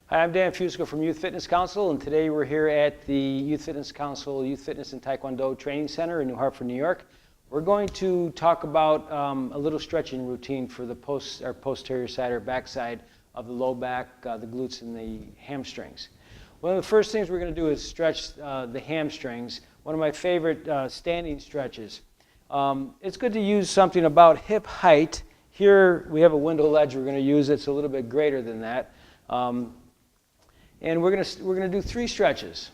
Hi, I'm Dan Fusco from Youth Fitness Council, and today we're here at the Youth Fitness Council Youth Fitness and Taekwondo Training Center in New Hartford, New York. We're going to talk about a little stretching routine for the posterior side or back side of the low back, the glutes, and the hamstrings. One of the first things we're going to do is stretch the hamstrings. One of my favorite standing stretches. It's good to use something about hip height. Here we have a window ledge we're going to use. It's a little bit greater than that. And we're going to do 3 stretches.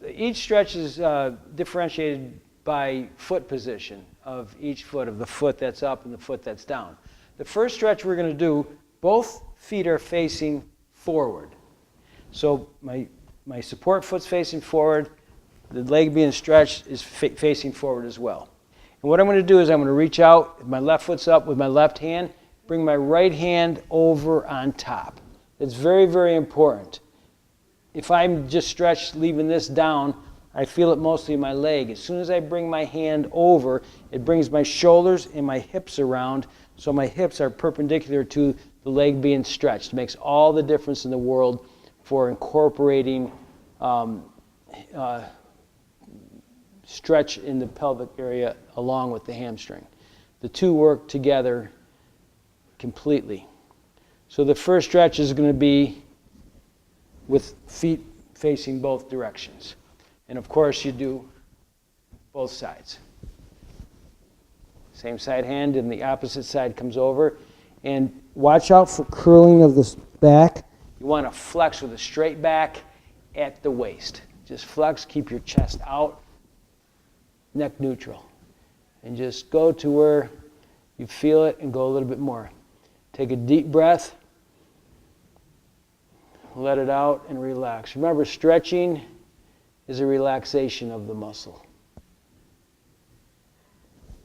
Each stretch is differentiated by foot position of each foot, of the foot that's up and the foot that's down. The first stretch we're going to do, both feet are facing forward. So my support foot's facing forward, the leg being stretched is facing forward as well. And what I'm going to do is I'm going to reach out, my left foot's up with my left hand, bring my right hand over on top. It's very, very important. If I'm just stretched, leaving this down, I feel it mostly in my leg. As soon as I bring my hand over, it brings my shoulders and my hips around, so my hips are perpendicular to the leg being stretched. It makes all the difference in the world for incorporating stretch in the pelvic area along with the hamstring. The two work together completely. So the first stretch is going to be with feet facing both directions. And of course you do both sides. Same side hand and the opposite side comes over. And watch out for curling of the back. You want to flex with a straight back at the waist. Just flex, keep your chest out, neck neutral. And just go to where you feel it and go a little bit more. Take a deep breath, let it out, and relax. Remember, stretching is a relaxation of the muscle.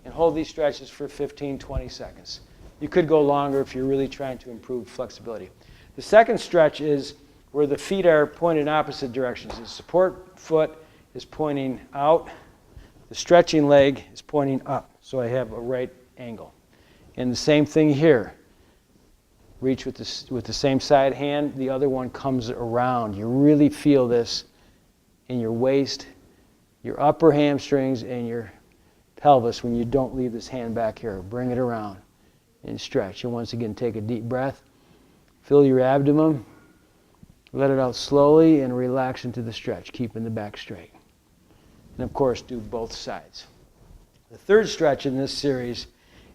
And hold these stretches for 15, 20 seconds. You could go longer if you're really trying to improve flexibility. The second stretch is where the feet are pointed in opposite directions. The support foot is pointing out. The stretching leg is pointing up, so I have a right angle. And the same thing here. Reach with the same side hand, the other one comes around. You really feel this in your waist, your upper hamstrings, and your pelvis when you don't leave this hand back here. Bring it around and stretch. And once again, take a deep breath. Fill your abdomen. Let it out slowly and relax into the stretch, keeping the back straight. And of course, do both sides. The third stretch in this series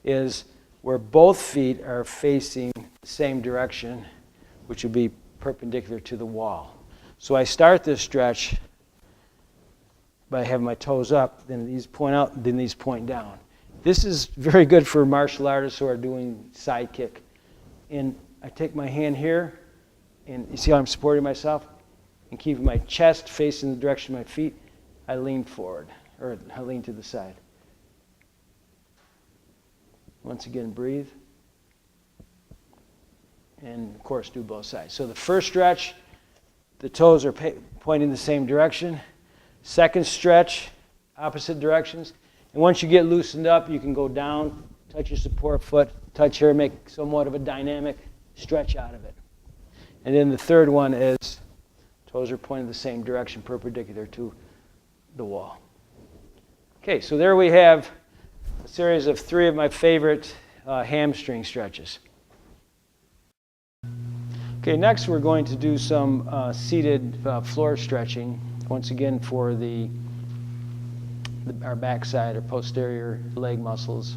is where both feet are facing the same direction, which would be perpendicular to the wall. So I start this stretch by having my toes up, then these point out, then these point down. This is very good for martial artists who are doing side kick. And I take my hand here, and you see how I'm supporting myself? And keeping my chest facing the direction of my feet, I lean forward, or I lean to the side. Once again, breathe. And of course, do both sides. So the first stretch, the toes are pointing the same direction. Second stretch, opposite directions. And once you get loosened up, you can go down, touch your support foot, touch here, make somewhat of a dynamic stretch out of it. And then the third one is toes are pointing the same direction, perpendicular to the wall. Okay, so there we have a series of 3 of my favorite hamstring stretches. Okay, next we're going to do some seated floor stretching, once again for our backside or posterior leg muscles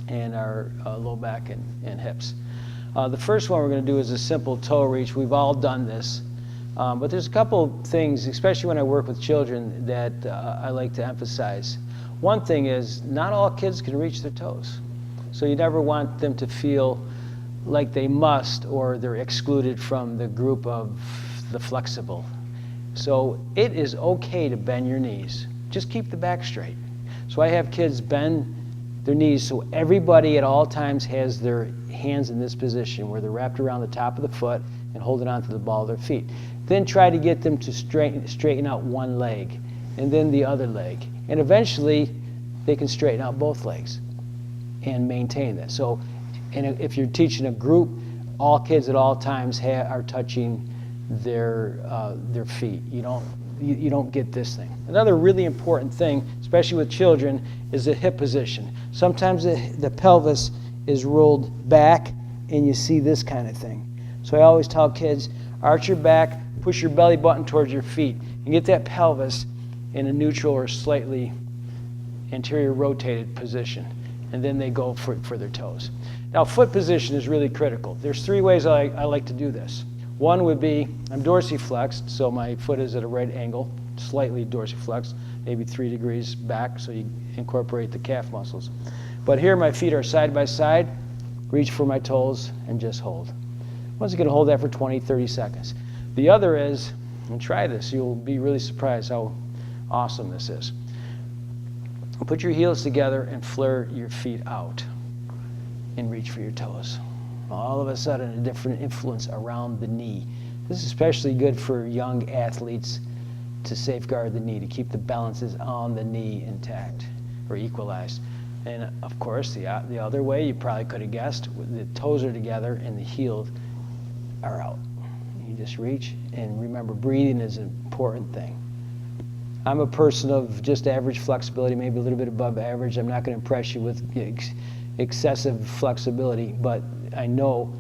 and our low back and hips. The first one we're going to do is a simple toe reach. We've all done this, but there's a couple things, especially when I work with children, that I like to emphasize. One thing is, not all kids can reach their toes. So you never want them to feel like they must or they're excluded from the group of the flexible. So it is okay to bend your knees. Just keep the back straight. So I have kids bend their knees so everybody at all times has their hands in this position where they're wrapped around the top of the foot and holding onto the ball of their feet. Then try to get them to straighten out one leg and then the other leg. And eventually, they can straighten out both legs and maintain that. So, and if you're teaching a group, all kids at all times are touching their feet. You don't get this thing. Another really important thing, especially with children, is the hip position. Sometimes the pelvis is rolled back and you see this kind of thing. So I always tell kids, arch your back, push your belly button towards your feet, and get that pelvis in a neutral or slightly anterior rotated position. And then they go for their toes. Now, foot position is really critical. There's 3 ways I like to do this. One would be, I'm dorsiflexed, so my foot is at a right angle, slightly dorsiflexed, maybe 3 degrees back, so you incorporate the calf muscles. But here my feet are side by side, reach for my toes, and just hold. Once again, hold that for 20, 30 seconds. The other is, and try this, you'll be really surprised how awesome this is. Put your heels together and flare your feet out and reach for your toes. All of a sudden, a different influence around the knee. This is especially good for young athletes to safeguard the knee, to keep the balances on the knee intact or equalized. And of course, the other way, you probably could have guessed, the toes are together and the heels are out. You just reach, and remember, breathing is an important thing. I'm a person of just average flexibility, maybe a little bit above average. I'm not going to impress you with excessive flexibility, but I know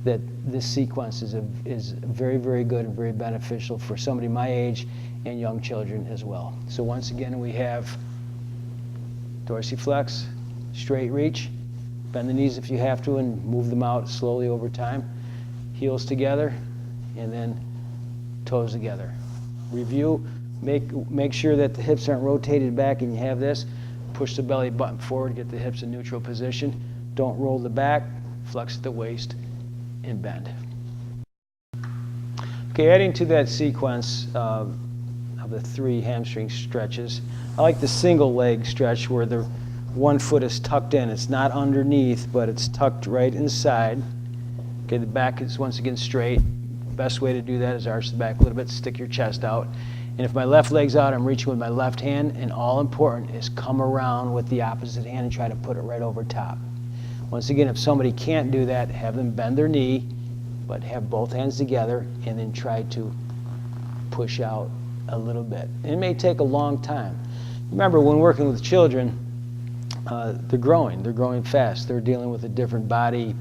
that this sequence is very, very good and very beneficial for somebody my age and young children as well. So once again, we have dorsiflex, straight reach, bend the knees if you have to and move them out slowly over time, heels together, and then toes together. Review. Make sure that the hips aren't rotated back and you have this. Push the belly button forward, get the hips in neutral position. Don't roll the back, flex the waist, and bend. Okay, adding to that sequence of the 3 hamstring stretches, I like the single leg stretch where the one foot is tucked in. It's not underneath, but it's tucked right inside. Okay, the back is once again straight. Best way to do that is arch the back a little bit, stick your chest out. And if my left leg's out, I'm reaching with my left hand, and all important is come around with the opposite hand and try to put it right over top. Once again, if somebody can't do that, have them bend their knee, but have both hands together and then try to push out a little bit. And it may take a long time. Remember, when working with children, they're growing fast. They're dealing with a different body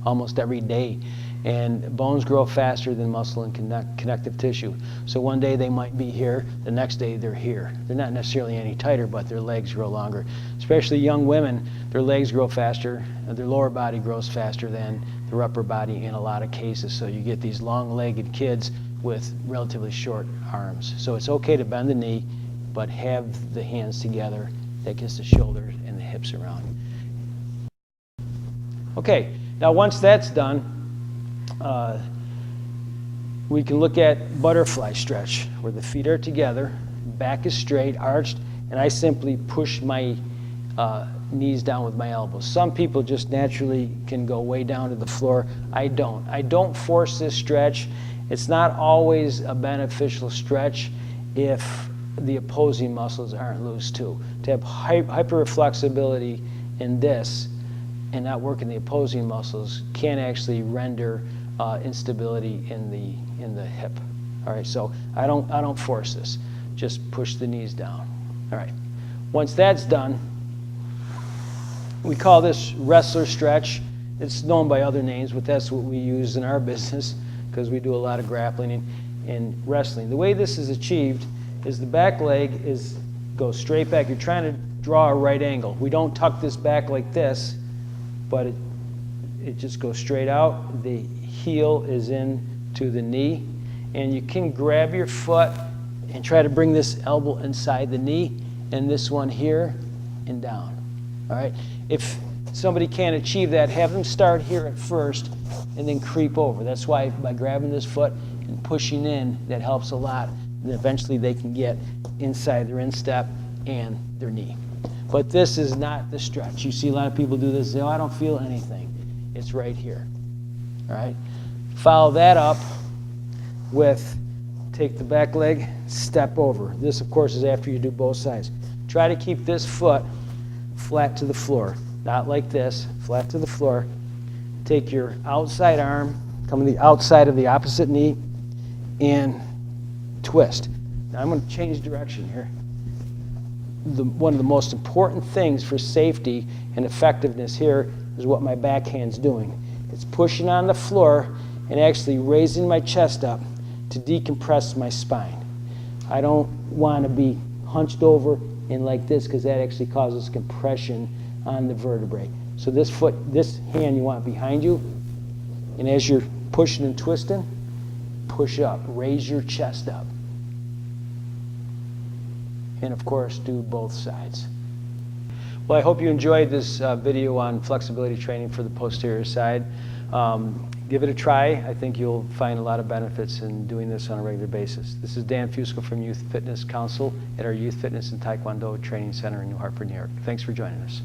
almost every day. And bones grow faster than muscle and connective tissue. So one day they might be here, the next day they're here. They're not necessarily any tighter, but their legs grow longer. Especially young women, their legs grow faster, their lower body grows faster than their upper body in a lot of cases. So you get these long-legged kids with relatively short arms. So it's okay to bend the knee, but have the hands together. That gets the shoulders and the hips around. Okay, now once that's done, we can look at butterfly stretch, where the feet are together, back is straight, arched, and I simply push my knees down with my elbows. Some people just naturally can go way down to the floor. I don't. I don't force this stretch. It's not always a beneficial stretch if the opposing muscles aren't loose too. To have hyperflexibility in this and not working the opposing muscles can actually render instability in the hip. All right, so I don't force this. Just push the knees down. All right. Once that's done, we call this wrestler stretch. It's known by other names, but that's what we use in our business because we do a lot of grappling and wrestling. The way this is achieved is the back leg goes straight back. You're trying to draw a right angle. We don't tuck this back like this, but it just goes straight out. The heel is into the knee, and you can grab your foot and try to bring this elbow inside the knee, and this one here and down. All right. If somebody can't achieve that, have them start here at first and then creep over. That's why by grabbing this foot and pushing in, that helps a lot. And eventually they can get inside their instep and their knee. But this is not the stretch. You see a lot of people do this and say, oh, I don't feel anything. It's right here. All right. Follow that up with take the back leg, step over. This, of course, is after you do both sides. Try to keep this foot flat to the floor. Not like this, flat to the floor. Take your outside arm Come to the outside of the opposite knee and twist. Now I'm going to change direction here. One of the most important things for safety and effectiveness here is what my backhand's doing. It's pushing on the floor and actually raising my chest up to decompress my spine. I don't want to be hunched over and like this, because that actually causes compression on the vertebrae. So this hand you want behind you, and as you're pushing and twisting, push up, raise your chest up. And of course, do both sides. Well, I hope you enjoyed this video on flexibility training for the posterior side. Give it a try. I think you'll find a lot of benefits in doing this on a regular basis. This is Dan Fusco from Youth Fitness Council at our Youth Fitness and Taekwondo Training Center in New Hartford, New York. Thanks for joining us.